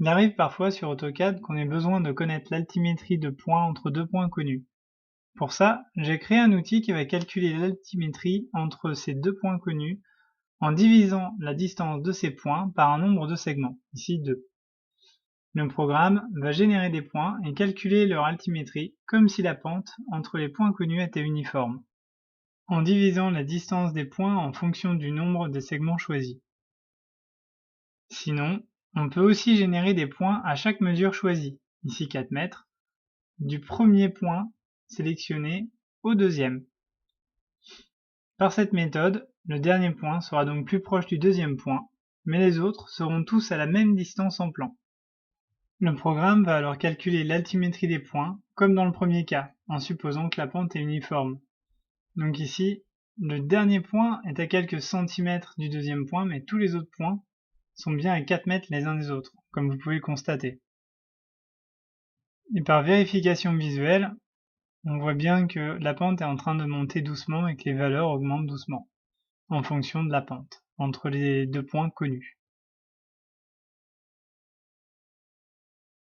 Il arrive parfois sur AutoCAD qu'on ait besoin de connaître l'altimétrie de points entre deux points connus. Pour ça, j'ai créé un outil qui va calculer l'altimétrie entre ces deux points connus en divisant la distance de ces points par un nombre de segments, ici 2. Le programme va générer des points et calculer leur altimétrie comme si la pente entre les points connus était uniforme, en divisant la distance des points en fonction du nombre des segments choisis. Sinon, on peut aussi générer des points à chaque mesure choisie, ici 4 mètres, du premier point sélectionné au deuxième. Par cette méthode, le dernier point sera donc plus proche du deuxième point, mais les autres seront tous à la même distance en plan. Le programme va alors calculer l'altimétrie des points, comme dans le premier cas, en supposant que la pente est uniforme. Donc ici, le dernier point est à quelques centimètres du deuxième point, mais tous les autres points sont bien à 4 mètres les uns des autres, comme vous pouvez le constater. Et par vérification visuelle, on voit bien que la pente est en train de monter doucement et que les valeurs augmentent doucement, en fonction de la pente, entre les deux points connus.